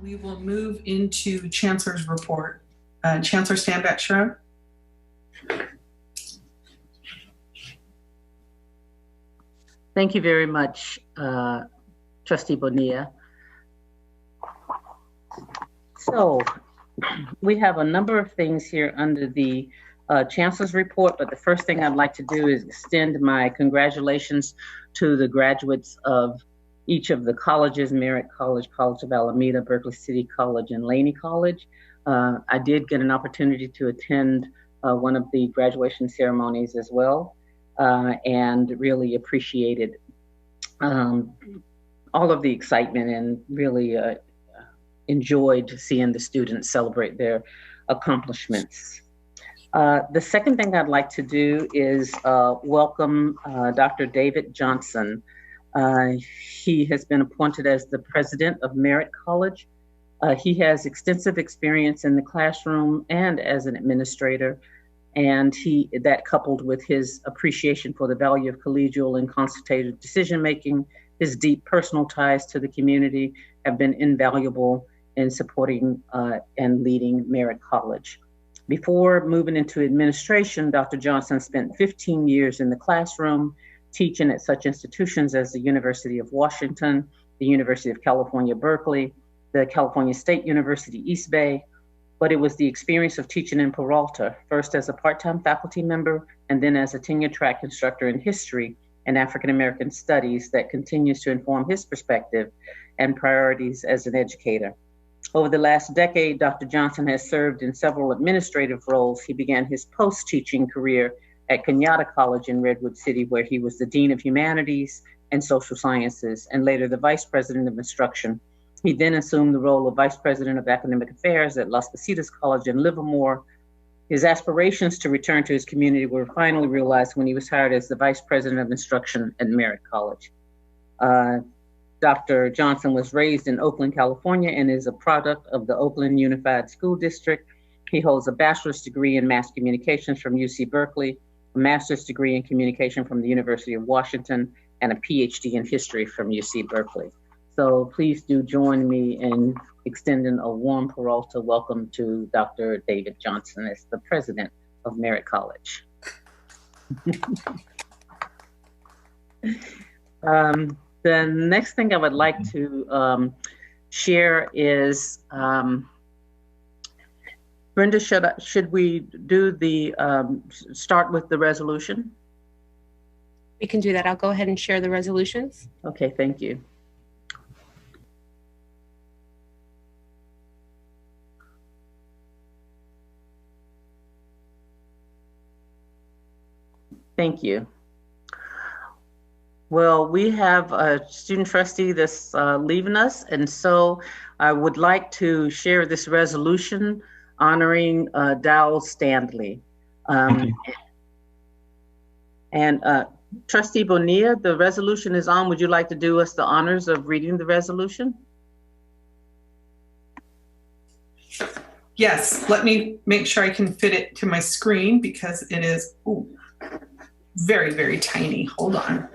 We will move into Chancellor's Report. Chancellor Stanback, Stroud. Thank you very much, Trustee Bonilla. So we have a number of things here under the Chancellor's Report, but the first thing I'd like to do is extend my congratulations to the graduates of each of the colleges: Merritt College, College of Alameda, Berkeley City College, and Laney College. I did get an opportunity to attend one of the graduation ceremonies as well, and really appreciated all of the excitement and really enjoyed seeing the students celebrate their accomplishments. The second thing I'd like to do is welcome Dr. David Johnson. He has been appointed as the president of Merritt College. He has extensive experience in the classroom and as an administrator, and that coupled with his appreciation for the value of collegial and consultative decision-making, his deep personal ties to the community have been invaluable in supporting and leading Merritt College. Before moving into administration, Dr. Johnson spent 15 years in the classroom, teaching at such institutions as the University of Washington, the University of California, Berkeley, the California State University, East Bay. But it was the experience of teaching in Peralta, first as a part-time faculty member and then as a tenure-track instructor in history and African American studies, that continues to inform his perspective and priorities as an educator. Over the last decade, Dr. Johnson has served in several administrative roles. He began his post-teaching career at Kenyatta College in Redwood City, where he was the Dean of Humanities and Social Sciences, and later the Vice President of Instruction. He then assumed the role of Vice President of Academic Affairs at Las Positas College in Livermore. His aspirations to return to his community were finally realized when he was hired as the Vice President of Instruction at Merritt College. Dr. Johnson was raised in Oakland, California, and is a product of the Oakland Unified School District. He holds a bachelor's degree in mass communications from UC Berkeley, a master's degree in communication from the University of Washington, and a PhD in history from UC Berkeley. So please do join me in extending a warm Peralta welcome to Dr. David Johnson as the president of Merritt College. The next thing I would like to share is, Brenda, should we do the, start with the resolution? We can do that. I'll go ahead and share the resolutions. Okay, thank you. Thank you. Well, we have a student trustee that's leaving us, and so I would like to share this resolution honoring Dowell Stanley. Trustee Bonilla, the resolution is on. Would you like to do us the honors of reading the resolution? Yes, let me make sure I can fit it to my screen because it is very, very tiny. Hold on.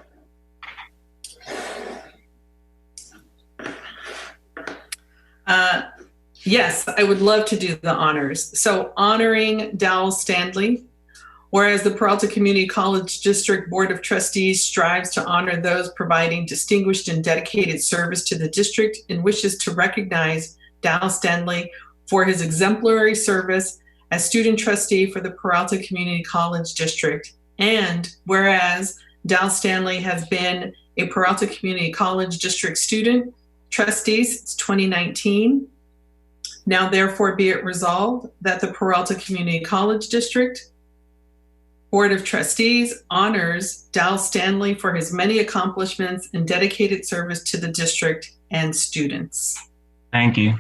Yes, I would love to do the honors. So honoring Dowell Stanley, whereas the Peralta Community College District Board of Trustees strives to honor those providing distinguished and dedicated service to the district and wishes to recognize Dowell Stanley for his exemplary service as student trustee for the Peralta Community College District. And whereas Dowell Stanley has been a Peralta Community College District student trustee since 2019, now therefore be it resolved that the Peralta Community College District Board of Trustees honors Dowell Stanley for his many accomplishments and dedicated service to the district and students. Thank you.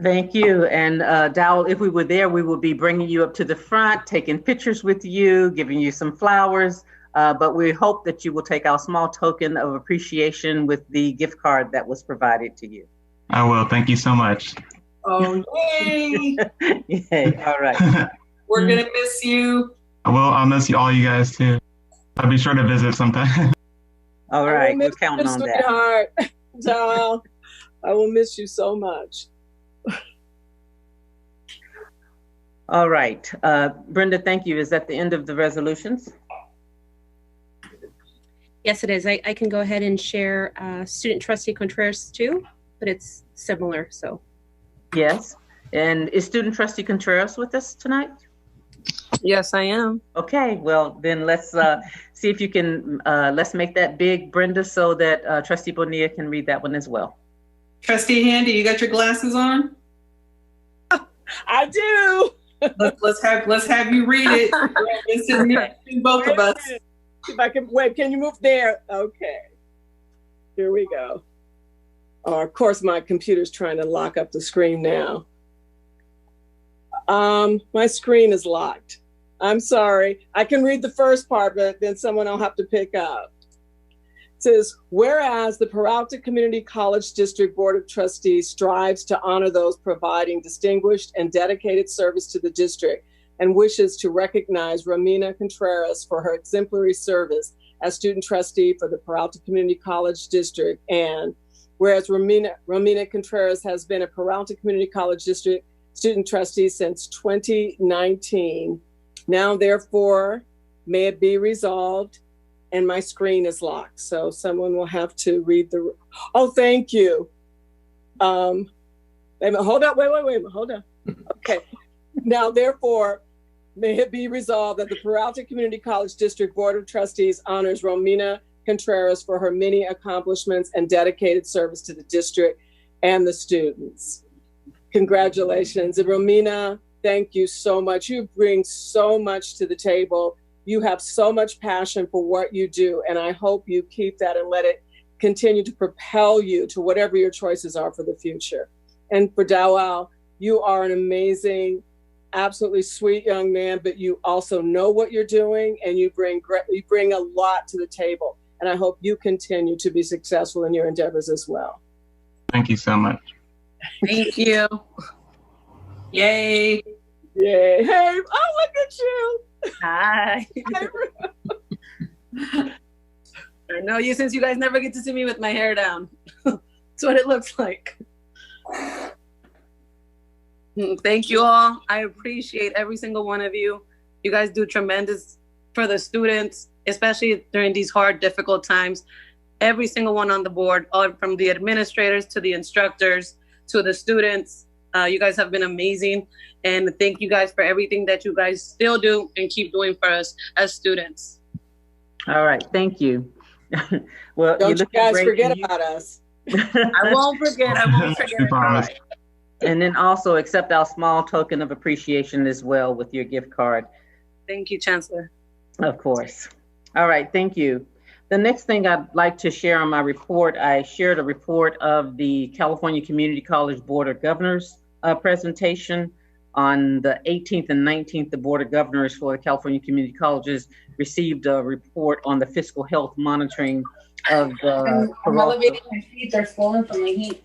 Thank you. And Dowell, if we were there, we would be bringing you up to the front, taking pictures with you, giving you some flowers. But we hope that you will take our small token of appreciation with the gift card that was provided to you. I will. Thank you so much. Oh, yay. Yay. All right. We're going to miss you. Well, I'll miss all you guys too. I'll be sure to visit sometime. All right. We're counting on that. Sweetheart. Dowell. I will miss you so much. All right. Brenda, thank you. Is that the end of the resolutions? Yes, it is. I can go ahead and share student trustee Contreras too, but it's similar, so. Yes. And is student trustee Contreras with us tonight? Yes, I am. Okay, well, then let's see if you can, let's make that big, Brenda, so that trustee Bonilla can read that one as well. Trustee Handy, you got your glasses on? I do. Let's have you read it. It's in there, both of us. If I can wait, can you move there? Okay. Here we go. Oh, of course, my computer's trying to lock up the screen now. My screen is locked. I'm sorry. I can read the first part, but then someone will have to pick up. It says, whereas the Peralta Community College District Board of Trustees strives to honor those providing distinguished and dedicated service to the district and wishes to recognize Romina Contreras for her exemplary service as student trustee for the Peralta Community College District. And whereas Romina Contreras has been a Peralta Community College District student trustee since 2019, now therefore may it be resolved, and my screen is locked. So someone will have to read the, oh, thank you. Wait a minute, hold up, wait, hold on. Okay, now therefore, may it be resolved that the Peralta Community College District Board of Trustees honors Romina Contreras for her many accomplishments and dedicated service to the district and the students. Congratulations. And Romina, thank you so much. You bring so much to the table. You have so much passion for what you do, and I hope you keep that and let it continue to propel you to whatever your choices are for the future. And for Dawal, you are an amazing, absolutely sweet young man, but you also know what you're doing, and you bring a lot to the table. And I hope you continue to be successful in your endeavors as well. Thank you so much. Thank you. Yay. Yay. Hey, oh, look at you. Hi. I know you since you guys never get to see me with my hair down. That's what it looks like. Thank you all. I appreciate every single one of you. You guys do tremendous for the students, especially during these hard, difficult times. Every single one on the board, all from the administrators to the instructors to the students. You guys have been amazing. And thank you guys for everything that you guys still do and keep doing for us as students. All right, thank you. Well, don't you guys forget about us. I won't forget. I won't forget. We promise. Right. And then also accept our small token of appreciation as well with your gift card. Thank you, Chancellor. Of course. All right, thank you. The next thing I'd like to share on my report, I shared a report of the California Community College Board of Governors presentation. On the 18th and 19th, the Board of Governors for the California Community Colleges received a report on the fiscal health monitoring of the I'm elevating my feet, they're swollen from the heat.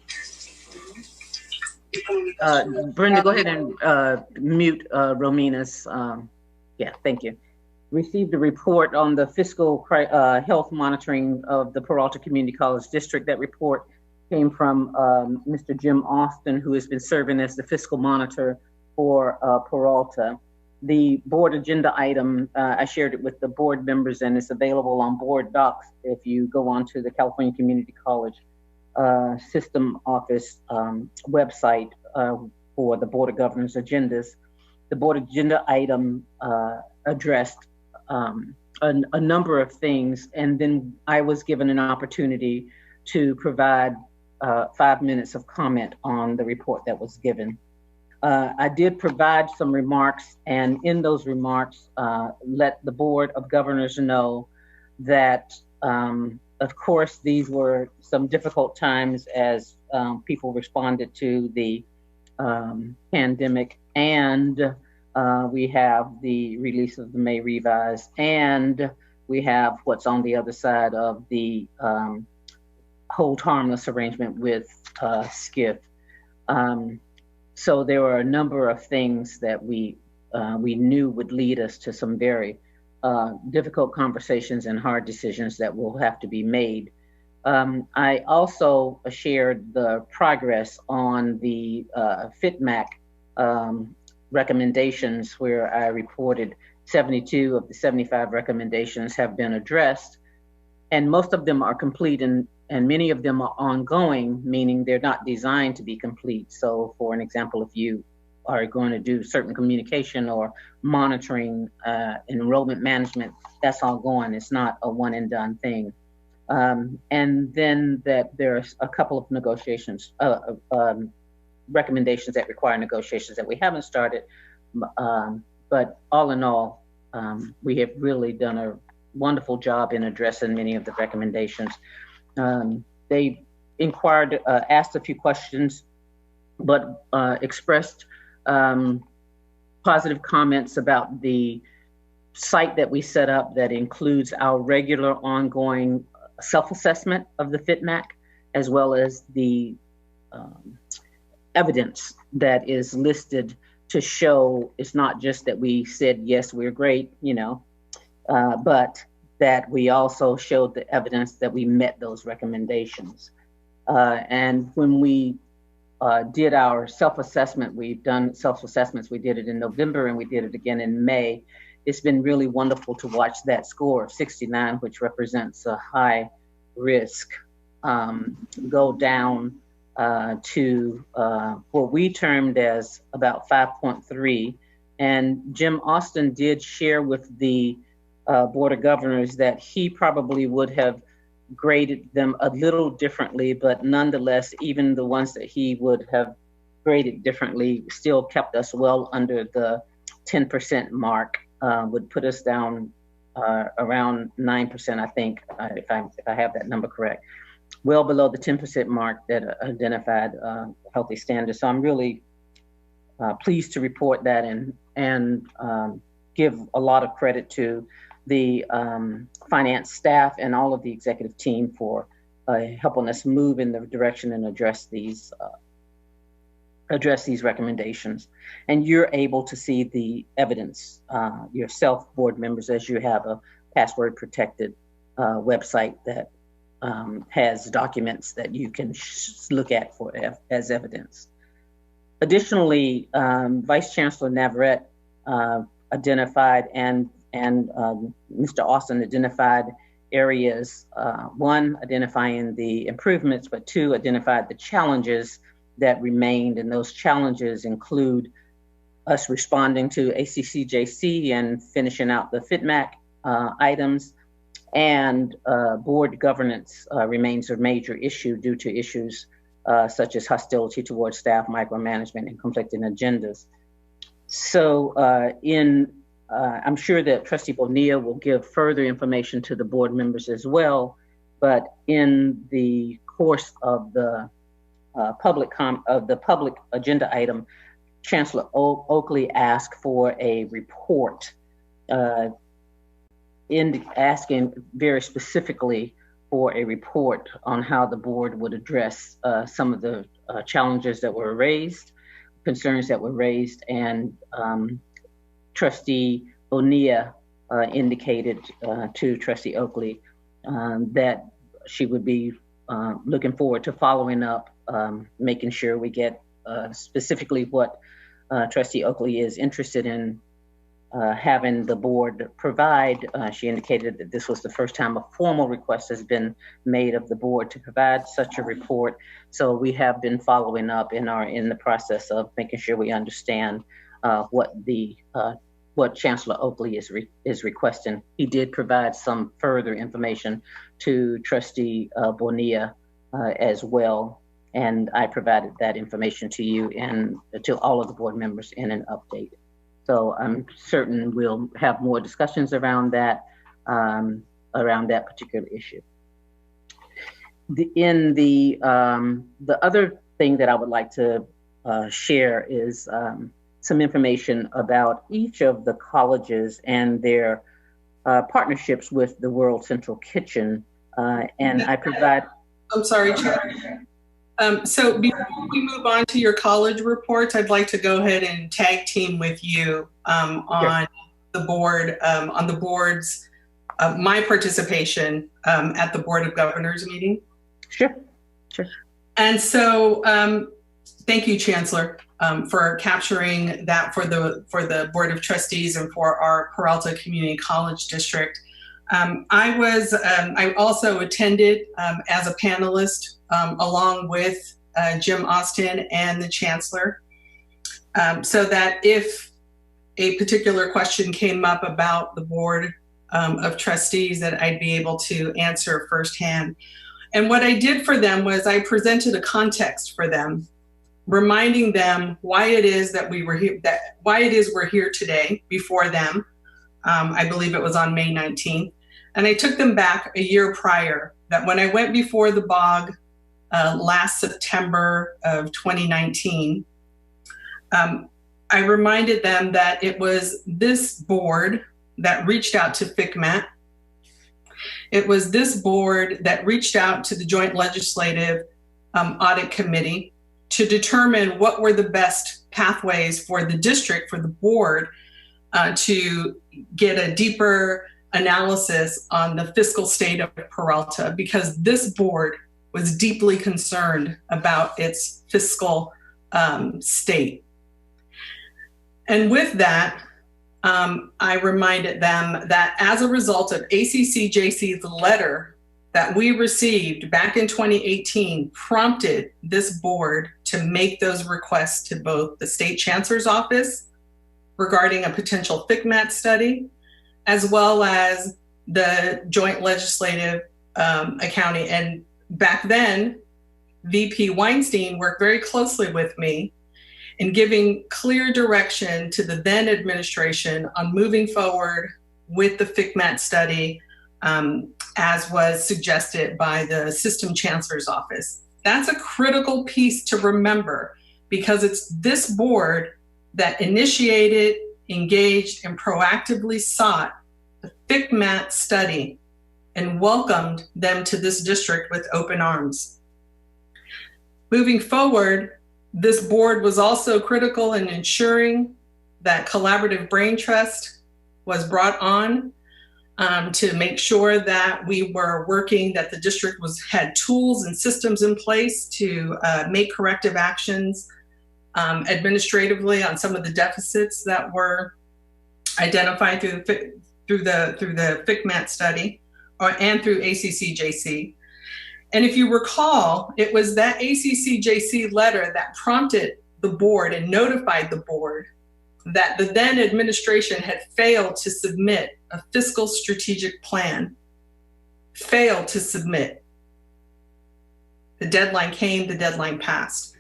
Brenda, go ahead and mute Romina's, yeah, thank you. Received a report on the fiscal health monitoring of the Peralta Community College District. That report came from Mr. Jim Austin, who has been serving as the fiscal monitor for Peralta. The board agenda item, I shared it with the board members, and it's available on board docs if you go onto the California Community College System Office website for the Board of Governors agendas. The board agenda item addressed a number of things, and then I was given an opportunity to provide 5 minutes of comment on the report that was given. I did provide some remarks, and in those remarks, let the Board of Governors know that, of course, these were some difficult times as people responded to the pandemic, and we have the release of the May revise, and we have what's on the other side of the hold harmless arrangement with SCIF. So there were a number of things that we knew would lead us to some very difficult conversations and hard decisions that will have to be made. I also shared the progress on the Fitmac recommendations, where I reported 72 of the 75 recommendations have been addressed, and most of them are complete, and many of them are ongoing, meaning they're not designed to be complete. So for an example, if you are going to do certain communication or monitoring, enrollment management, that's all going. It's not a one and done thing. And then that there's a couple of negotiations, recommendations that require negotiations that we haven't started. But all in all, we have really done a wonderful job in addressing many of the recommendations. They inquired, asked a few questions, but expressed positive comments about the site that we set up that includes our regular ongoing self-assessment of the Fitmac, as well as the evidence that is listed to show it's not just that we said, yes, we're great, but that we also showed the evidence that we met those recommendations. And when we did our self-assessment, we've done self-assessments, we did it in November and we did it again in May. It's been really wonderful to watch that score of 69, which represents a high risk, go down to what we termed as about 5.3. And Jim Austin did share with the Board of Governors that he probably would have graded them a little differently, but nonetheless, even the ones that he would have graded differently still kept us well under the 10% mark, would put us down around 9%, I think, if I have that number correct, well below the 10% mark that identified healthy standards. So I'm really pleased to report that and give a lot of credit to the finance staff and all of the executive team for helping us move in the direction and address these recommendations. And you're able to see the evidence yourself, board members, as you have a password protected website that has documents that you can look at as evidence. Additionally, Vice Chancellor Navarrete identified and Mr. Austin identified areas, one, identifying the improvements, but two, identified the challenges that remained. And those challenges include us responding to ACCJC and finishing out the Fitmac items, and board governance remains a major issue due to issues such as hostility towards staff, micromanagement, and conflicting agendas. So I'm sure that Trustee Bonilla will give further information to the board members as well, but in the course of the public agenda item, Chancellor Oakley asked for a report, asking very specifically for a report on how the board would address some of the challenges that were raised, concerns that were raised, and Trustee Bonilla indicated to Trustee Oakley that she would be looking forward to following up, making sure we get specifically what Trustee Oakley is interested in having the board provide. She indicated that this was the first time a formal request has been made of the board to provide such a report. So we have been following up in the process of making sure we understand what Chancellor Oakley is requesting. He did provide some further information to Trustee Bonilla as well, and I provided that information to you and to all of the board members in an update. So I'm certain we'll have more discussions around that particular issue. The other thing that I would like to share is some information about each of the colleges and their partnerships with the World Central Kitchen. And I provide... I'm sorry, Chair. So before we move on to your college reports, I'd like to go ahead and tag team with you on the board, on the board's, my participation at the Board of Governors meeting. Sure. And so, thank you, Chancellor, for capturing that for the Board of Trustees and for our Peralta Community College District. I also attended as a panelist along with Jim Austin and the Chancellor, so that if a particular question came up about the Board of Trustees, that I'd be able to answer firsthand. And what I did for them was I presented a context for them, reminding them why it is that we were here, we're here today before them. I believe it was on May 19th. And I took them back a year prior, that when I went before the BOG last September of 2019, I reminded them that it was this board that reached out to Fitmac. It was this board that reached out to the Joint Legislative Audit Committee to determine what were the best pathways for the district, for the board, to get a deeper analysis on the fiscal state of Peralta, because this board was deeply concerned about its fiscal state. And with that, I reminded them that as a result of ACCJC's letter that we received back in 2018 prompted this board to make those requests to both the State Chancellor's Office regarding a potential Fitmac study, as well as the Joint Legislative Accounting. And back then, VP Weinstein worked very closely with me in giving clear direction to the then administration on moving forward with the Fitmac study, as was suggested by the System Chancellor's Office. That's a critical piece to remember, because it's this board that initiated, engaged, and proactively sought the Fitmac study and welcomed them to this district with open arms. Moving forward, this board was also critical in ensuring that collaborative brain trust was brought on to make sure that we were working, that the district had tools and systems in place to make corrective actions administratively on some of the deficits that were identified through the Fitmac study and through ACCJC. And if you recall, it was that ACCJC letter that prompted the board and notified the board that the then administration had failed to submit a fiscal strategic plan, failed to submit. The deadline came, the deadline passed.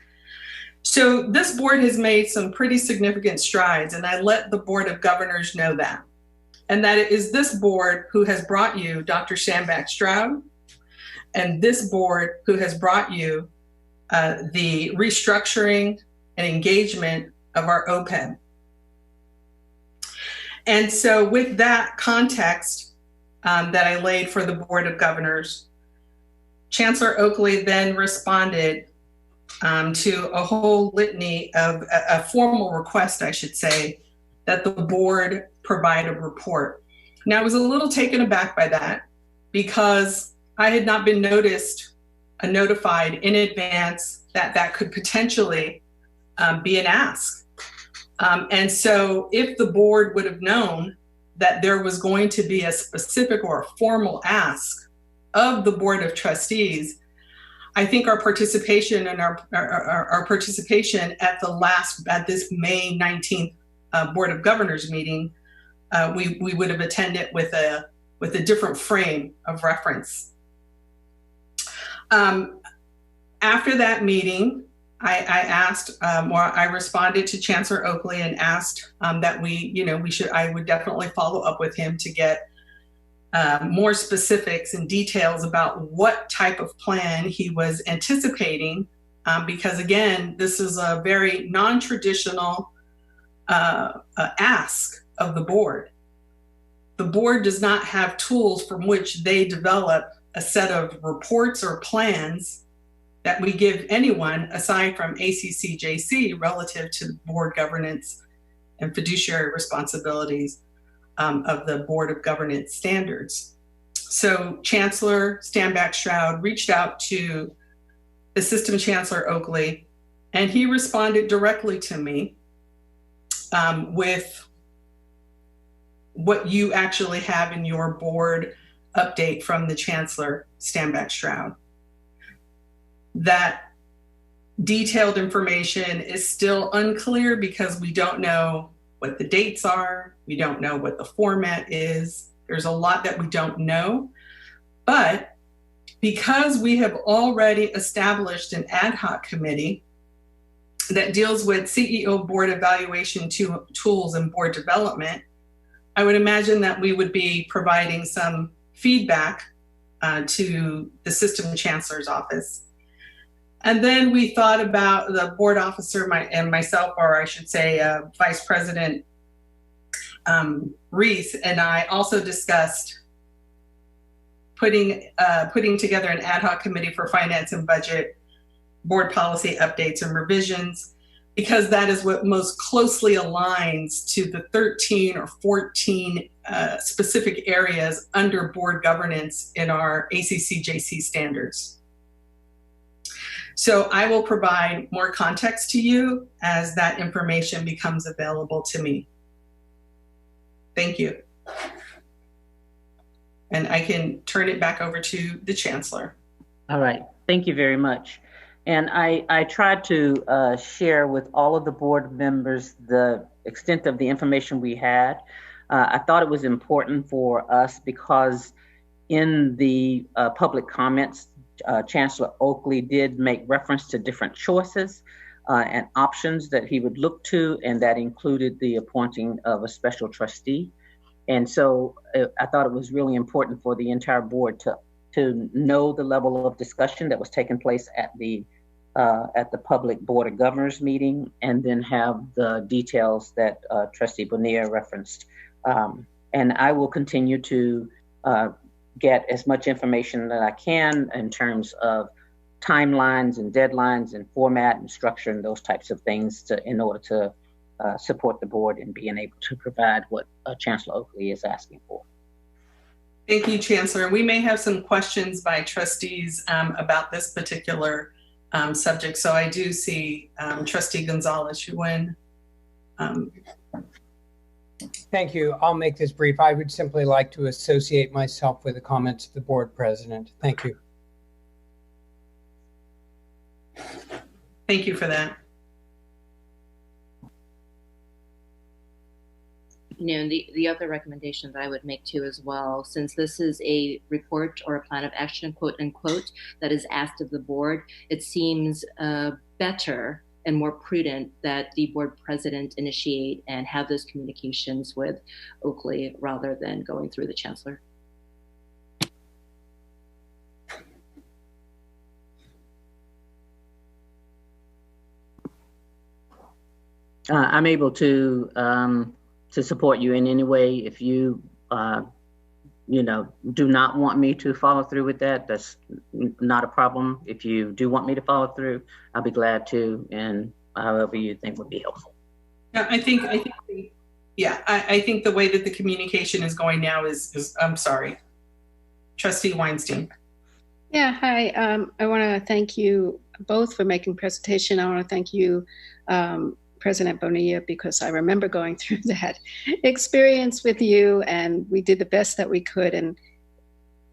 So this board has made some pretty significant strides, and I let the Board of Governors know that. And that it is this board who has brought you Dr. Stanback Stroud, and this board who has brought you the restructuring and engagement of our OPEB. And so with that context that I laid for the Board of Governors, Chancellor Oakley then responded to a whole litany of a formal request, I should say, that the board provide a report. Now, I was a little taken aback by that, because I had not been notified in advance that that could potentially be an ask. And so if the board would have known that there was going to be a specific or a formal ask of the Board of Trustees, I think our participation and our participation at this May 19th Board of Governors meeting, we would have attended with a different frame of reference. After that meeting, I responded to Chancellor Oakley and asked that I would definitely follow up with him to get more specifics and details about what type of plan he was anticipating, because again, this is a very non-traditional ask of the board. The board does not have tools from which they develop a set of reports or plans that we give anyone aside from ACCJC relative to board governance and fiduciary responsibilities of the Board of Governance standards. So Chancellor Stanback Stroud reached out to Assistant Chancellor Oakley, and he responded directly to me with what you actually have in your board update from the Chancellor Stanback Stroud. That detailed information is still unclear because we don't know what the dates are. We don't know what the format is. There's a lot that we don't know. But because we have already established an ad hoc committee that deals with CEO board evaluation tools and board development, I would imagine that we would be providing some feedback to the Assistant Chancellor's office. And then we thought about the board officer and myself, or I should say Vice President Reese, and I also discussed putting together an ad hoc committee for finance and budget, board policy updates and revisions, because that is what most closely aligns to the 13 or 14 specific areas under board governance in our ACCJC standards. So I will provide more context to you as that information becomes available to me. Thank you. And I can turn it back over to the Chancellor. All right, thank you very much. And I tried to share with all of the board members the extent of the information we had. I thought it was important for us because in the public comments, Chancellor Oakley did make reference to different choices and options that he would look to, and that included the appointing of a special trustee. And so I thought it was really important for the entire board to know the level of discussion that was taking place at the public Board of Governors meeting, and then have the details that Trustee Bonilla referenced. And I will continue to get as much information that I can in terms of timelines and deadlines and format and structure and those types of things in order to support the board in being able to provide what Chancellor Oakley is asking for. Thank you, Chancellor. We may have some questions by trustees about this particular subject. So I do see Trustee Gonzalez, you win. Thank you. I'll make this brief. I would simply like to associate myself with the comments of the board president. Thank you. Thank you for that. You know, the other recommendation that I would make too as well, since this is a report or a plan of action, quote unquote, that is asked of the board, it seems better and more prudent that the board president initiate and have those communications with Oakley rather than going through the chancellor. I'm able to support you in any way. If you, you know, do not want me to follow through with that, that's not a problem. If you do want me to follow through, I'll be glad to, and however you think would be helpful. Yeah, I think the way that the communication is going now is I'm sorry, Trustee Weinstein. Yeah, hi. I want to thank you both for making presentation. I want to thank you, President Bonilla, because I remember going through that experience with you, and we did the best that we could. And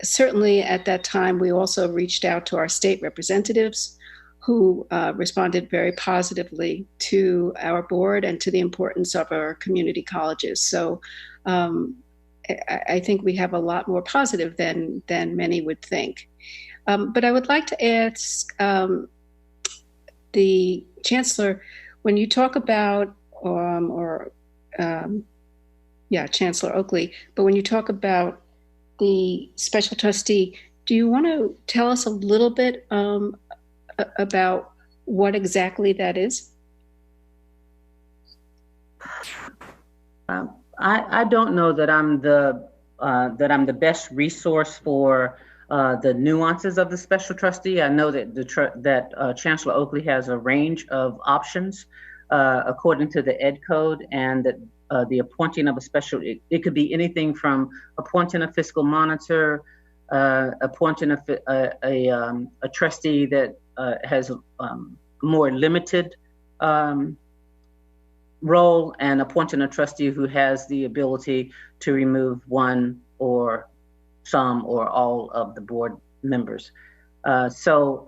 certainly at that time, we also reached out to our state representatives who responded very positively to our board and to the importance of our community colleges. So I think we have a lot more positive than many would think. But I would like to ask the Chancellor, when you talk about, Chancellor Oakley, but when you talk about the special trustee, do you want to tell us a little bit about what exactly that is? I don't know that I'm the best resource for the nuances of the special trustee. I know that Chancellor Oakley has a range of options according to the Ed Code, and that the appointing of a special, it could be anything from appointing a fiscal monitor, appointing a trustee that has more limited role, and appointing a trustee who has the ability to remove one or some or all of the board members. So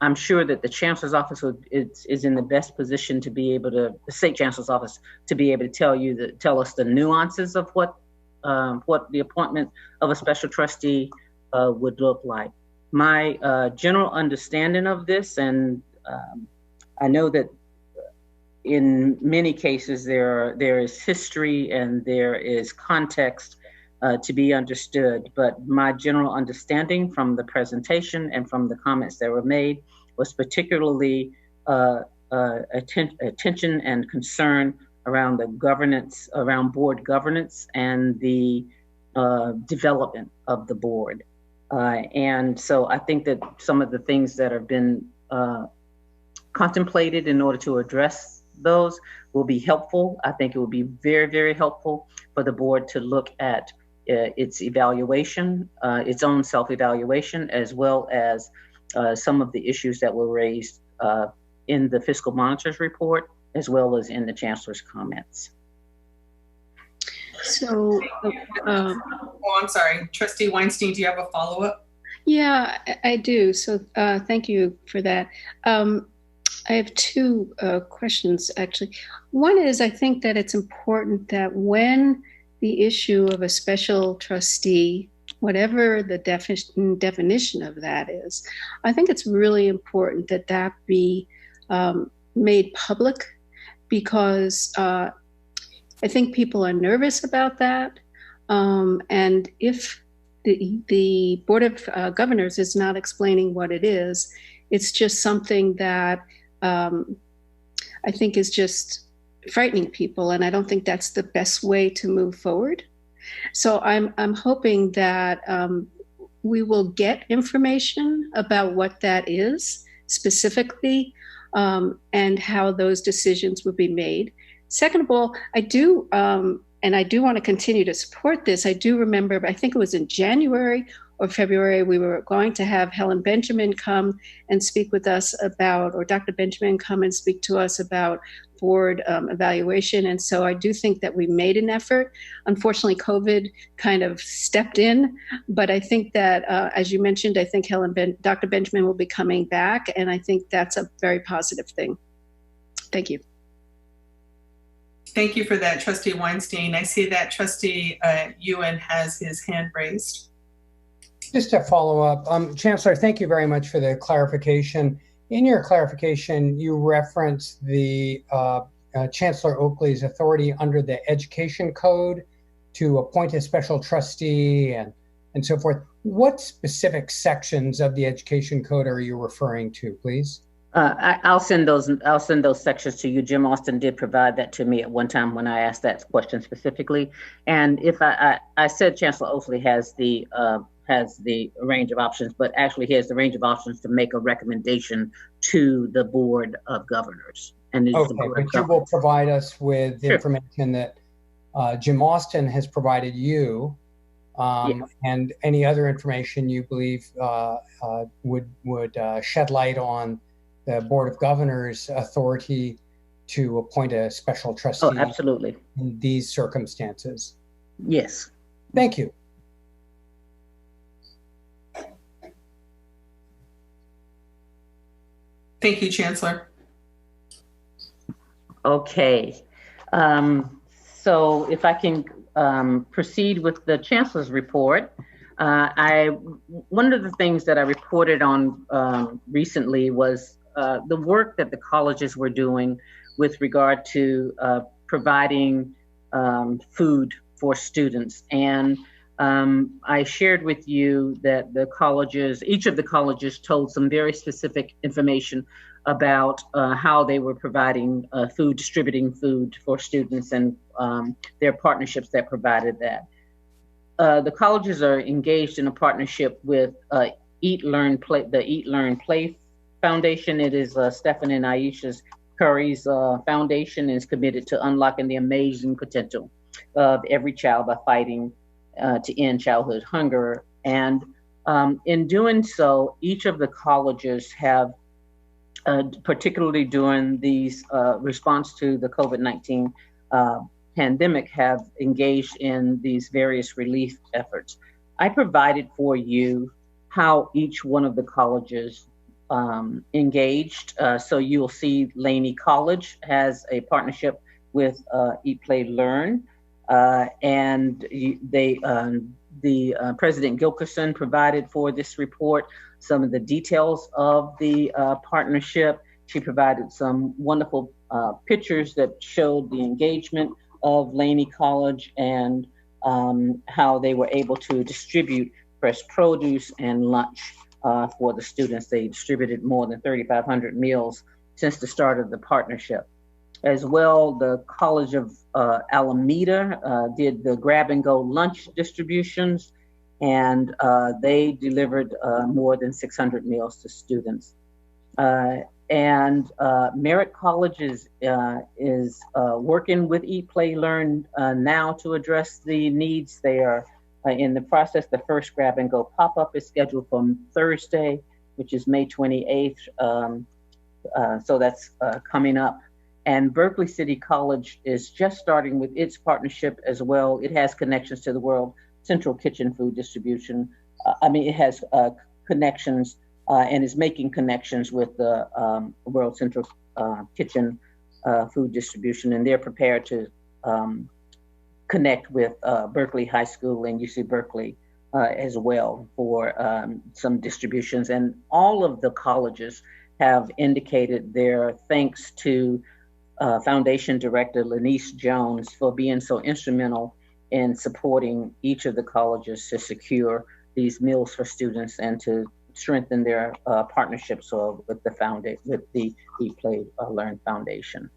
I'm sure that the Chancellor's Office is in the best position to be able to, the State Chancellor's Office, to be able to tell us the nuances of what the appointment of a special trustee would look like. My general understanding of this, and I know that in many cases there is history and there is context to be understood, but my general understanding from the presentation and from the comments that were made was particularly attention and concern around the governance, around board governance and the development of the board. And so I think that some of the things that have been contemplated in order to address those will be helpful. I think it will be very, very helpful for the board to look at its evaluation, its own self-evaluation, as well as some of the issues that were raised in the Fiscal Monitor's report, as well as in the Chancellor's comments. So, oh, I'm sorry, Trustee Weinstein, do you have a follow-up? Yeah, I do. So thank you for that. I have two questions, actually. One is, I think that it's important that when the issue of a special trustee, whatever the definition of that is, I think it's really important that that be made public, because I think people are nervous about that. And if the Board of Governors is not explaining what it is, it's just something that I think is just frightening people, and I don't think that's the best way to move forward. So I'm hoping that we will get information about what that is specifically, and how those decisions would be made. Second of all, I do, and I do want to continue to support this. I do remember, I think it was in January or February, we were going to have Helen Benjamin come and speak with us about, or Dr. Benjamin come and speak to us about board evaluation. And so I do think that we made an effort. Unfortunately, COVID kind of stepped in, but I think that, as you mentioned, I think Dr. Benjamin will be coming back, and I think that's a very positive thing. Thank you. Thank you for that, Trustee Weinstein. I see that Trustee Ewan has his hand raised. Just to follow up, Chancellor, thank you very much for the clarification. In your clarification, you referenced the Chancellor Oakley's authority under the Education Code to appoint a special trustee and so forth. What specific sections of the Education Code are you referring to, please? I'll send those sections to you. Jim Austin did provide that to me at one time when I asked that question specifically. And if I said Chancellor Oakley has the range of options, but actually he has the range of options to make a recommendation to the Board of Governors. And okay, but you will provide us with the information that Jim Austin has provided you, yes, and any other information you believe would shed light on the Board of Governors' authority to appoint a special trustee. Oh, absolutely. In these circumstances. Yes. Thank you. Thank you, Chancellor. Okay. So if I can proceed with the Chancellor's report, one of the things that I reported on recently was the work that the colleges were doing with regard to providing food for students. And I shared with you that each of the colleges told some very specific information about how they were providing distributing food for students, and their partnerships that provided that. The colleges are engaged in a partnership with the Eat, Learn, Play Foundation. It is Stephen and Aisha Curry's foundation, and is committed to unlocking the amazing potential of every child by fighting to end childhood hunger And in doing so, each of the colleges have, particularly during these response to the COVID-19 pandemic, have engaged in these various relief efforts. I provided for you how each one of the colleges engaged. So you'll see Laney College has a partnership with Eat, Play, Learn, and President Gilkerson provided for this report some of the details of the partnership. She provided some wonderful pictures that showed the engagement of Laney College and how they were able to distribute fresh produce and lunch for the students. They distributed more than 3,500 meals since the start of the partnership. As well, the College of Alameda did the grab and go lunch distributions, and they delivered more than 600 meals to students. And Merritt College is working with Eat, Play, Learn now to address the needs. They are in the process. The first grab and go pop-up is scheduled for Thursday, which is May 28th. So that's coming up. And Berkeley City College is just starting with its partnership as well. It has connections to the World Central Kitchen Food Distribution. It has connections and is making connections with the World Central Kitchen Food Distribution, and they're prepared to connect with Berkeley High School and UC Berkeley as well for some distributions. And all of the colleges have indicated their thanks to Foundation Director Lanice Jones for being so instrumental in supporting each of the colleges to secure these meals for students and to strengthen their partnerships with the Eat, Play, Learn Foundation.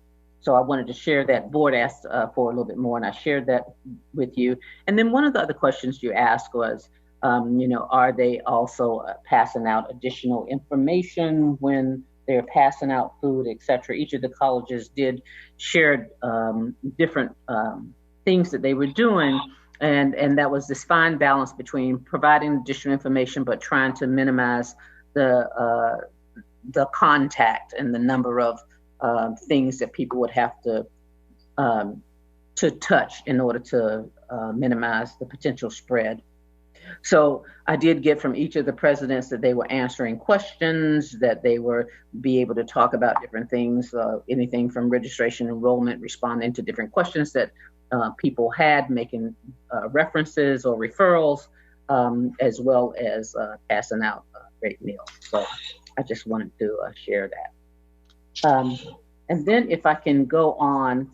So I wanted to share that. Board asked for a little bit more, and I shared that with you. And then one of the other questions you asked was, are they also passing out additional information when they're passing out food, et cetera? Each of the colleges did share different things that they were doing. And that was this fine balance between providing additional information, but trying to minimize the contact and the number of things that people would have to touch in order to minimize the potential spread. So I did get from each of the presidents that they were answering questions, that they were be able to talk about different things, anything from registration, enrollment, responding to different questions that people had, making references or referrals, as well as passing out great meals. So I just wanted to share that. And then if I can go on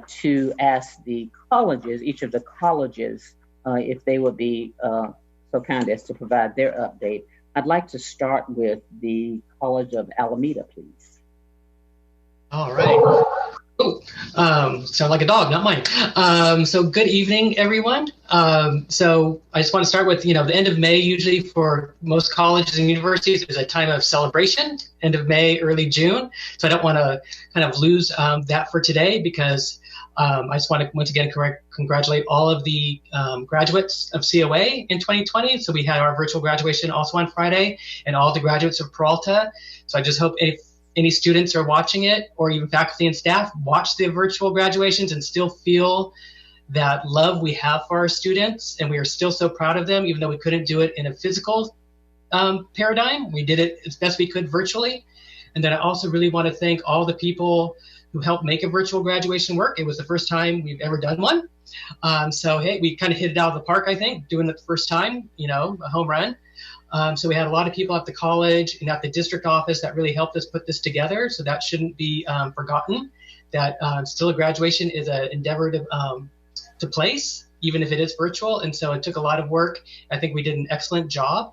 to ask the colleges, each of the colleges, if they would be so kind as to provide their update. I'd like to start with the College of Alameda, please. All right. Oh, sound like a dog, not mine. So good evening, everyone. So I just want to start with, the end of May, usually for most colleges and universities, is a time of celebration, end of May, early June. So I don't want to kind of lose that for today, because I just want to once again congratulate all of the graduates of COA in 2020. So we had our virtual graduation also on Friday, and all the graduates of Peralta. So I just hope if any students are watching it, or even faculty and staff, watch the virtual graduations and still feel that love we have for our students. And we are still so proud of them, even though we couldn't do it in a physical paradigm. We did it as best we could virtually. And then I also really want to thank all the people who helped make a virtual graduation work. It was the first time we've ever done one. So, hey, we kind of hit it out of the park, I think, doing it the first time, a home run. So we had a lot of people at the college and at the district office that really helped us put this together. So that shouldn't be forgotten, that still a graduation is an endeavor to place, even if it is virtual. And so it took a lot of work. I think we did an excellent job.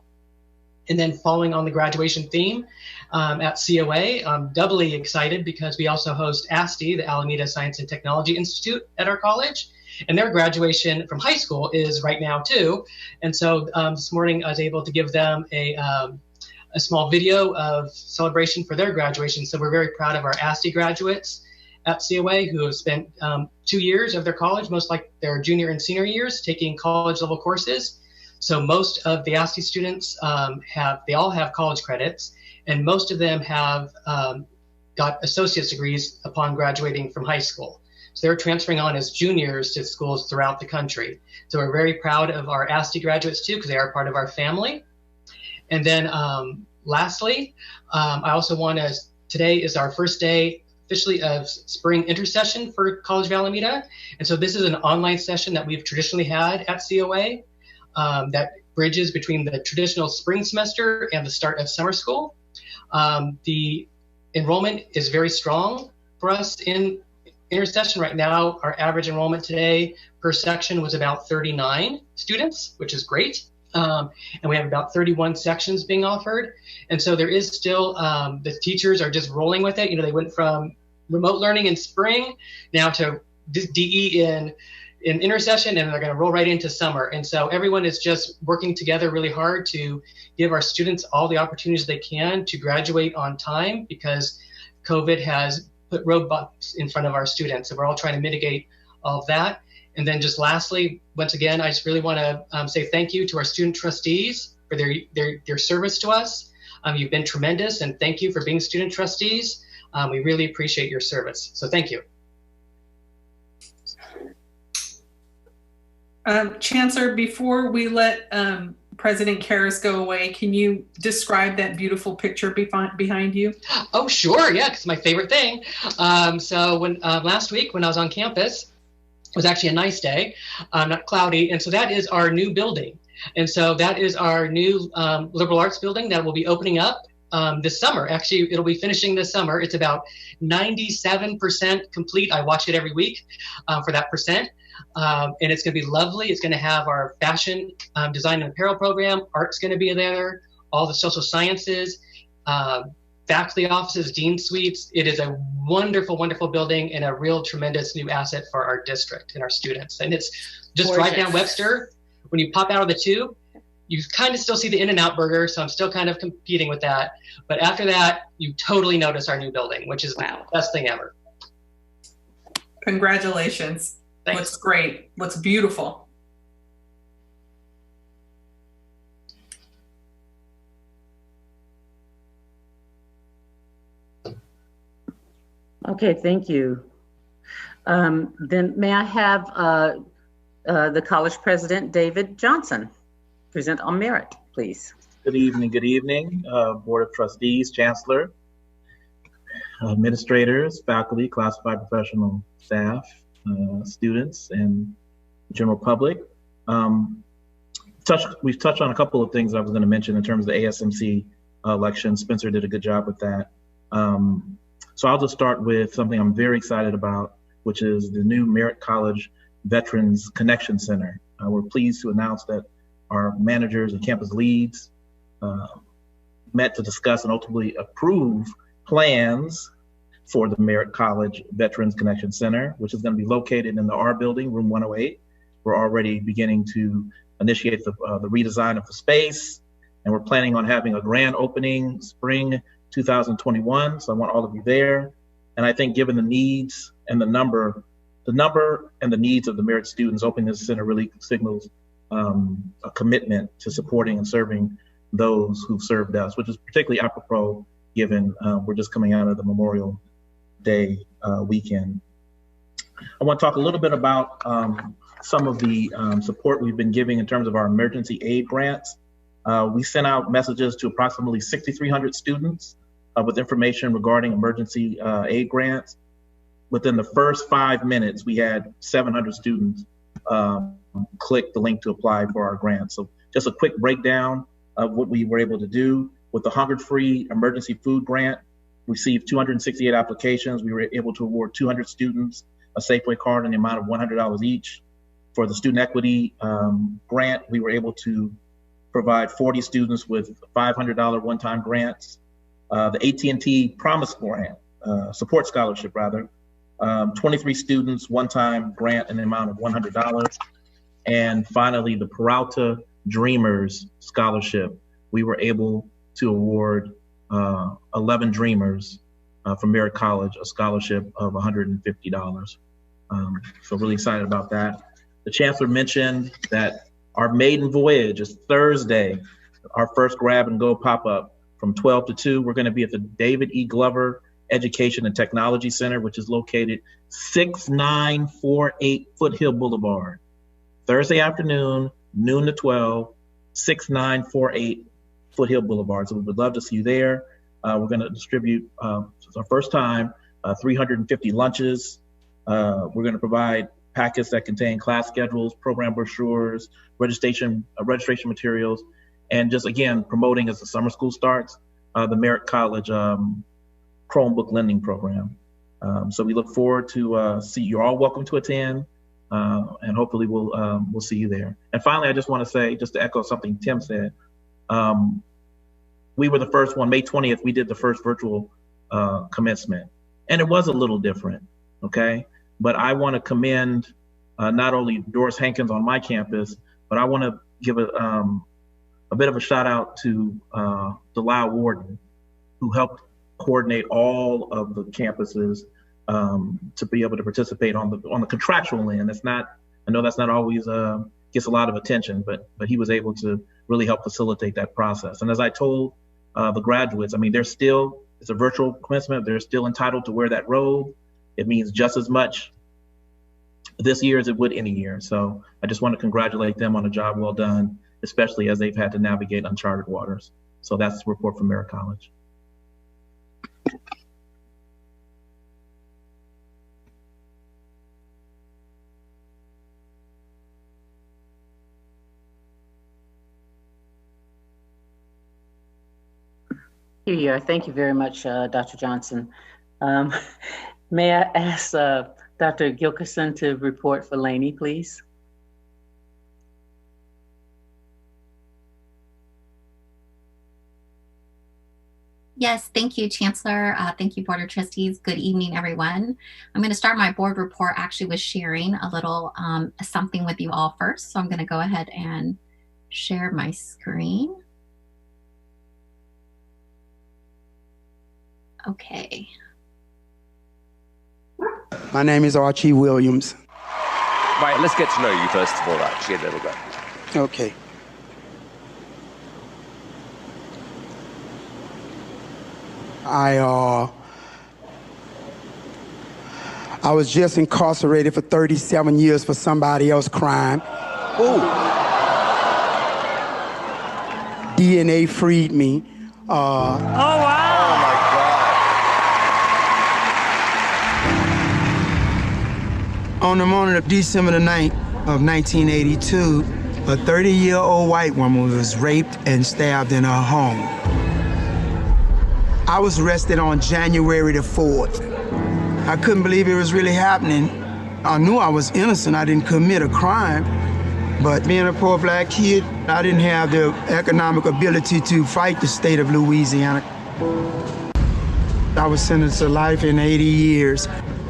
And then following on the graduation theme at COA, I'm doubly excited because we also host ASTI, the Alameda Science and Technology Institute, at our college. And their graduation from high school is right now too. And so this morning I was able to give them a small video of celebration for their graduation. So we're very proud of our ASTI graduates at COA who have spent 2 years of their college, most like their junior and senior years, taking college level courses. So most of the ASTE students they all have college credits, and most of them have got associate's degrees upon graduating from high school. So they're transferring on as juniors to schools throughout the country. So we're very proud of our ASTE graduates too, because they are part of our family. And then lastly, I also want to, today is our first day officially of spring intercession for College of Alameda. And so this is an online session that we've traditionally had at COA that bridges between the traditional spring semester and the start of summer school. The enrollment is very strong for us in intercession right now. Our average enrollment today per section was about 39 students, which is great. And we have about 31 sections being offered. And so there is still, the teachers are just rolling with it. You know, they went from remote learning in spring now to DE in intercession, and they're going to roll right into summer. And so everyone is just working together really hard to give our students all the opportunities they can to graduate on time, because COVID has put roadblocks in front of our students. So we're all trying to mitigate all of that. And then just lastly, once again, I just really want to say thank you to our student trustees for their service to us. You've been tremendous, and thank you for being student trustees. We really appreciate your service. So thank you. Chancellor, before we let President Karras go away, can you describe that beautiful picture behind you? Oh, sure. Yeah, it's my favorite thing. So when last week when I was on campus, it was actually a nice day, not cloudy. And so that is our new building. And so that is our new liberal arts building that will be opening up this summer. Actually, it'll be finishing this summer. It's about 97% complete. I watch it every week for that percent. And it's going to be lovely. It's going to have our fashion design and apparel program. Art's going to be there. All the social sciences, faculty offices, dean suites. It is a wonderful, wonderful building and a real tremendous new asset for our district and our students. And it's just Gorgeous. right down Webster. When you pop out of the tube, you kind of still see the In-N-Out burger, so I'm still kind of competing with that. But after that, you totally notice our new building, which is the best thing ever. Congratulations. Thanks. Looks great. Looks beautiful. Okay, thank you. Then may I have the college president, David Johnson, present on Merritt, please. Good evening, Board of Trustees, Chancellor, administrators, faculty, classified professional staff, students, and general public. We've touched on a couple of things I was going to mention in terms of the ASMC election. Spencer did a good job with that. So I'll just start with something I'm very excited about, which is the new Merritt College Veterans Connection Center. We're pleased to announce that our managers and campus leads met to discuss and ultimately approve plans for the Merritt College Veterans Connection Center, which is going to be located in the R building, room 108. We're already beginning to initiate the redesign of the space, and we're planning on having a grand opening spring 2021. So I want all of you there. And I think given the needs and the number and the needs of the Merritt students, opening this center really signals a commitment to supporting and serving those who've served us, which is particularly apropos given we're just coming out of the Memorial Day weekend. I want to talk a little bit about some of the support we've been giving in terms of our emergency aid grants. We sent out messages to approximately 6,300 students with information regarding emergency aid grants. Within the first 5 minutes, we had 700 students click the link to apply for our grant. So just a quick breakdown of what we were able to do. With the Hunger Free Emergency Food Grant, received 268 applications. We were able to award 200 students a Safeway card in the amount of $100 each. For the Student Equity Grant, we were able to provide 40 students with $500 one-time grants. The AT&T Promise Grant, Support Scholarship rather, 23 students, one-time grant in the amount of $100. And finally, the Peralta Dreamers Scholarship. We were able to award 11 Dreamers from Merritt College a scholarship of $150. So really excited about that. The Chancellor mentioned that Our maiden voyage is Thursday, our first grab and go pop-up from 12 to 2. We're going to be at the David E. Glover Education and Technology Center, which is located 6948 Foothill Boulevard. Thursday afternoon, noon to 12, 6948 Foothill Boulevard. So we would love to see you there. We're going to distribute, it's our first time, 350 lunches. We're going to provide packets that contain class schedules, program brochures, registration materials, and just, again, promoting as the summer school starts, the Merritt College Chromebook lending program. So we look forward to see you're all welcome to attend, and hopefully we'll see you there. And finally, I just want to say, just to echo something Tim said, we were the first one, May 20th, we did the first virtual commencement, and it was a little different, okay? But I want to commend not only Doris Hankins on my campus, but I want to give a bit of a shout out to Delisle Warden, who helped coordinate all of the campuses to be able to participate on the contractual end. I know that's not always gets a lot of attention, but he was able to really help facilitate that process. And as I told the graduates, I mean, it's a virtual commencement. They're still entitled to wear that robe. It means just as much this year as it would any year. So I just want to congratulate them on a job well done, especially as they've had to navigate uncharted waters. So that's the report from Merritt College. Here you are. Thank you very much, Dr. Johnson. May I ask Dr. Gilkerson to report for Laney, please? Yes, thank you, Chancellor. Thank you, Board of Trustees. Good evening, everyone. I'm going to start my board report actually with sharing a little something with you all first. So I'm going to go ahead and share my screen. Okay. My name is Archie Williams. Right, let's get to know you first of all, Archie, a little bit. Okay. I was just incarcerated for 37 years for somebody else's crime. Ooh. DNA freed me. Oh, wow. Oh, my God. On the morning of December the 9th of 1982, a 30-year-old white woman was raped and stabbed in her home. I was arrested on January the 4th. I couldn't believe it was really happening. I knew I was innocent. I didn't commit a crime. But being a poor black kid, I didn't have the economic ability to fight the state of Louisiana. I was sentenced to life in 80 years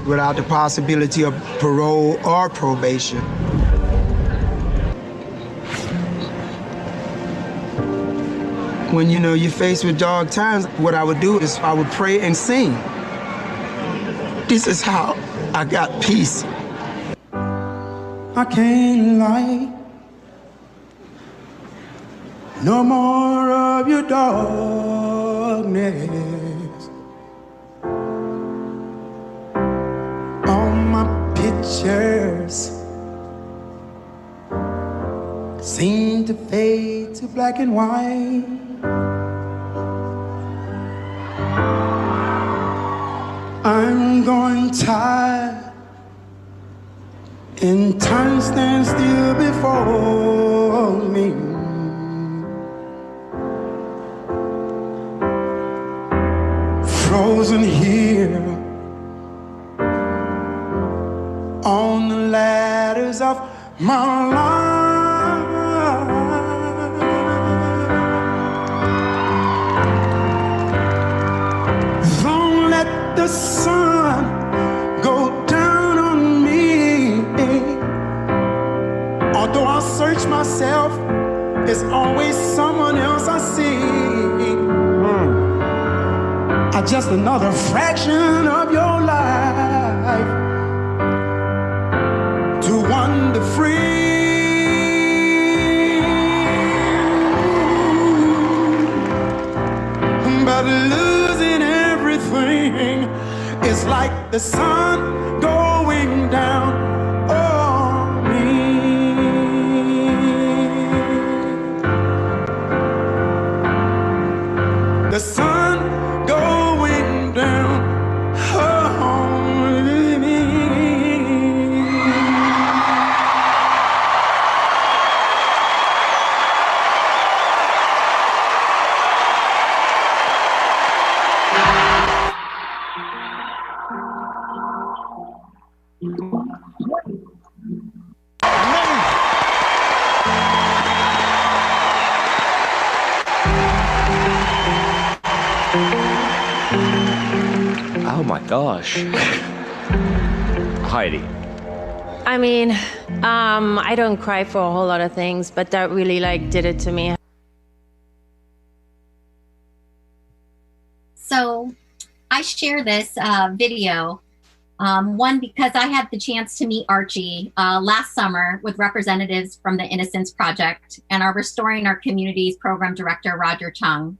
without the possibility of parole or probation. When you're faced with dark times, what I would do is I would pray and sing. This is how I got peace. I can't lie. No more of your darkness. All my pictures seem to fade to black and white. I'm going tired, and time stands still before me. Frozen here on the ladders of my life. Don't let the sun go down on me. Although I search myself, there's always someone else I see. I'm just another fraction of your life to wander free. thing. It's like the sun going down on me. The sun going down on me. Oh my gosh. Heidi. I mean, I don't cry for a whole lot of things, but that really did it to me. So I share this video, one, because I had the chance to meet Archie last summer with representatives from the Innocence Project and our Restoring Our Communities program director, Roger Chung.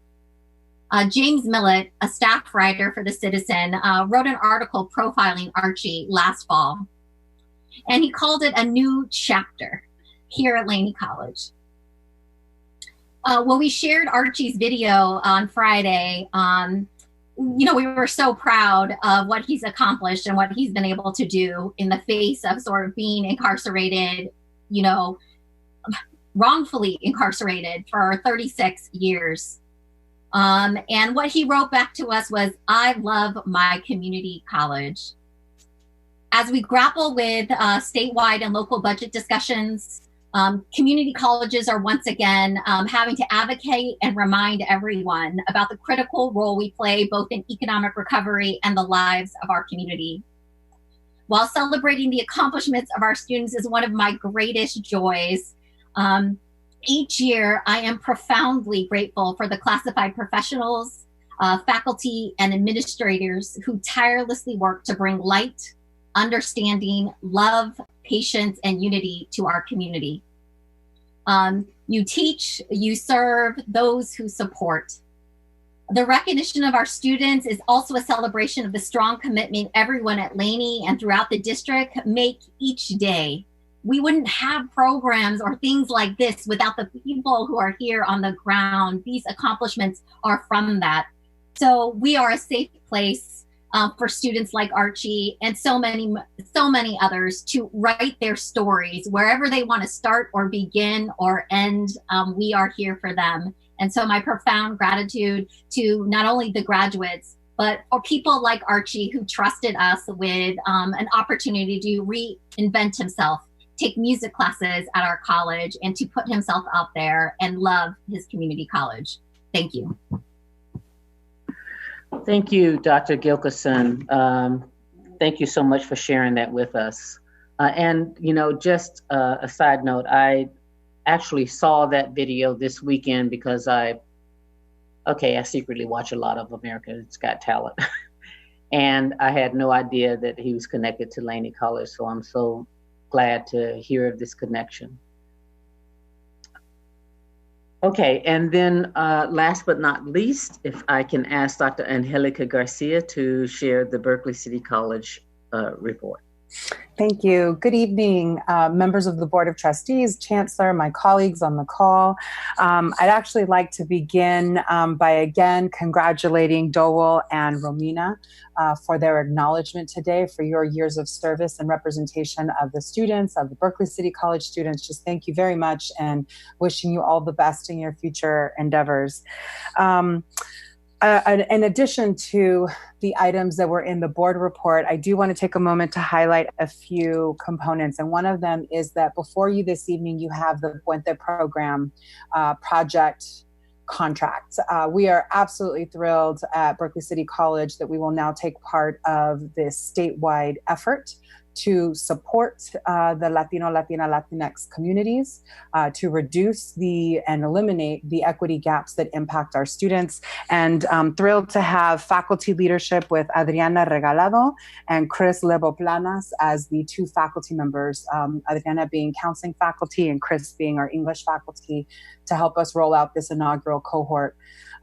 James Millett, a staff writer for The Citizen, wrote an article profiling Archie last fall, and he called it a new chapter here at Laney College. When we shared Archie's video on Friday, we were so proud of what he's accomplished and what he's been able to do in the face of sort of being incarcerated, wrongfully incarcerated for 36 years. And what he wrote back to us was, "I love my community college." As we grapple with statewide and local budget discussions, community colleges are once again having to advocate and remind everyone about the critical role we play both in economic recovery and the lives of our community. While celebrating the accomplishments of our students is one of my greatest joys, each year I am profoundly grateful for the classified professionals, faculty, and administrators who tirelessly work to bring light, understanding, love, patience, and unity to our community. You teach, you serve those who support. The recognition of our students is also a celebration of the strong commitment everyone at Laney and throughout the district make each day. We wouldn't have programs or things like this without the people who are here on the ground. These accomplishments are from that. So we are a safe place for students like Archie and so many others to write their stories wherever they want to start or begin or end. We are here for them. And so my profound gratitude to not only the graduates, but for people like Archie who trusted us with an opportunity to reinvent himself, take music classes at our college, and to put himself out there and love his community college. Thank you. Thank you, Dr. Gilkerson. Thank you so much for sharing that with us. And, just a side note, I actually saw that video this weekend because I secretly watch a lot of America's Got Talent. And I had no idea that he was connected to Laney College, so I'm so glad to hear of this connection. Okay, and then last but not least, if I can ask Dr. Angélica Garcia to share the Berkeley City College report. Thank you. Good evening, members of the Board of Trustees, Chancellor, my colleagues on the call. I'd actually like to begin by again congratulating Dowell and Romina for their acknowledgement today for your years of service and representation of the students, of the Berkeley City College students. Just thank you very much and wishing you all the best in your future endeavors. In addition to the items that were in the board report, I do want to take a moment to highlight a few components. And one of them is that before you this evening, you have the Puente Program project contract. We are absolutely thrilled at Berkeley City College that we will now take part of this statewide effort to support the Latino, Latina, Latinx communities, to reduce and eliminate the equity gaps that impact our students. And I'm thrilled to have faculty leadership with Adriana Regalado and Chris Lebo-Planas as the two faculty members, Adriana being counseling faculty and Chris being our English faculty, to help us roll out this inaugural cohort.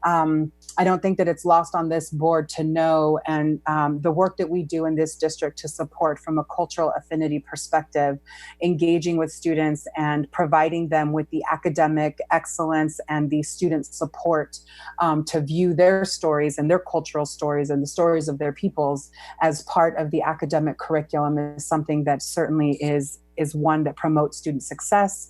I don't think that it's lost on this board to know, and the work that we do in this district to support from a cultural affinity perspective, engaging with students and providing them with the academic excellence and the student support to view their stories and their cultural stories and the stories of their peoples as part of the academic curriculum is something that certainly is one that promotes student success,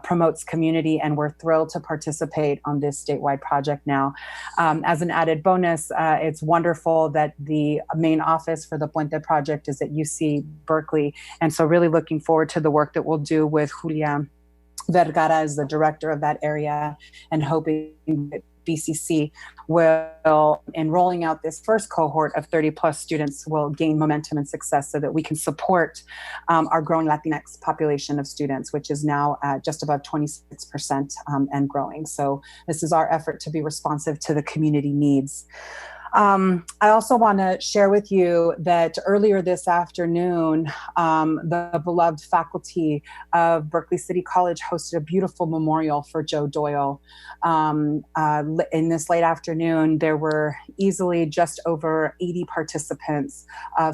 promotes community, and we're thrilled to participate on this statewide project now. As an added bonus, it's wonderful that the main office for the Puente project is at UC Berkeley, and so really looking forward to the work that we'll do with Julia Vergara as the director of that area, and hoping that BCC will, in rolling out this first cohort of 30 plus students, will gain momentum and success so that we can support our growing Latinx population of students, which is now just above 26% and growing. So this is our effort to be responsive to the community needs. I also want to share with you that earlier this afternoon, the beloved faculty of Berkeley City College hosted a beautiful memorial for Joe Doyle. In this late afternoon, there were easily just over 80 participants,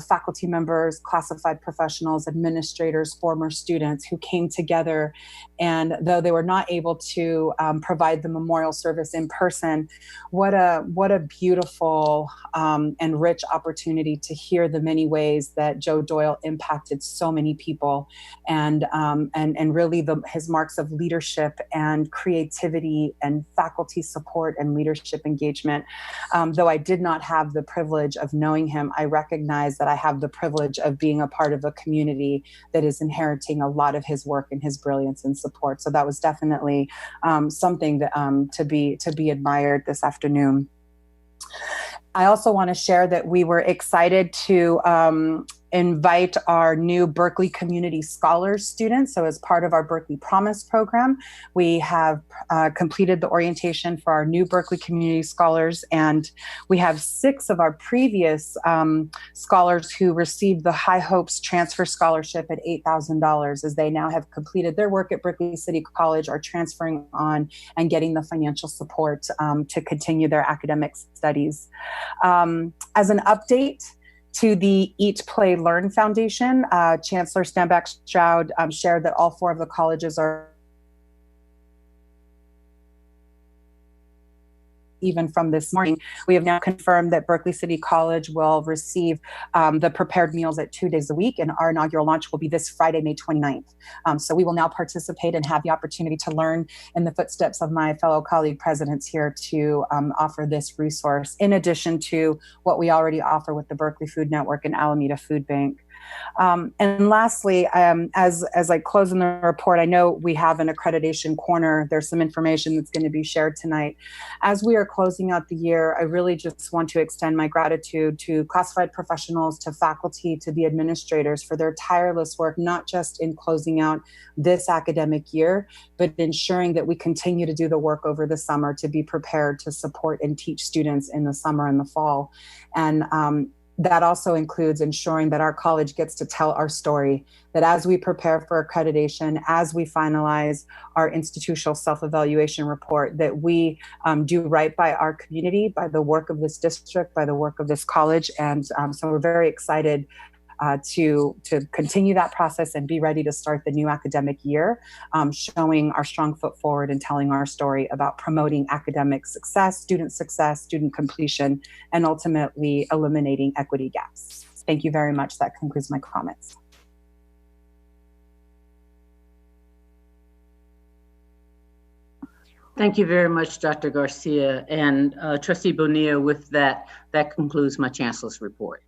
faculty members, classified professionals, administrators, former students who came together. And though they were not able to provide the memorial service in person, what a beautiful and rich opportunity to hear the many ways that Joe Doyle impacted so many people, and really his marks of leadership and creativity and faculty support and leadership engagement. Though I did not have the privilege of knowing him, I recognize that I have the privilege of being a part of a community that is inheriting a lot of his work and his brilliance and support. So that was definitely something that, to be admired this afternoon. I also want to share that we were excited to invite our new Berkeley Community Scholars students. So as part of our Berkeley Promise program, we have completed the orientation for our new Berkeley Community Scholars, and we have 6 of our previous scholars who received the High Hopes Transfer Scholarship at $8,000, as they now have completed their work at Berkeley City College, are transferring on and getting the financial support to continue their academic studies. As an update to the Eat, Play, Learn Foundation, Chancellor Stanback Stroud shared that all 4 of the colleges are, even from this morning, we have now confirmed that Berkeley City College will receive the prepared meals at 2 days a week, and our inaugural launch will be this Friday, May 29th. So we will now participate and have the opportunity to learn in the footsteps of my fellow colleague presidents here to offer this resource, in addition to what we already offer with the Berkeley Food Network and Alameda Food Bank. And lastly, as I close in the report, I know we have an accreditation corner. There's some information that's going to be shared tonight. As we are closing out the year, I really just want to extend my gratitude to classified professionals, to faculty, to the administrators for their tireless work, not just in closing out this academic year, but ensuring that we continue to do the work over the summer to be prepared to support and teach students in the summer and the fall. And that also includes ensuring that our college gets to tell our story, that as we prepare for accreditation, as we finalize our institutional self-evaluation report, that we do right by our community, by the work of this district, by the work of this college. And so we're very excited to continue that process and be ready to start the new academic year, showing our strong foot forward and telling our story about promoting academic success, student completion, and ultimately eliminating equity gaps. Thank you very much. That concludes my comments. Thank you very much, Dr. Garcia. And Trustee Bonilla, with that concludes my Chancellor's report.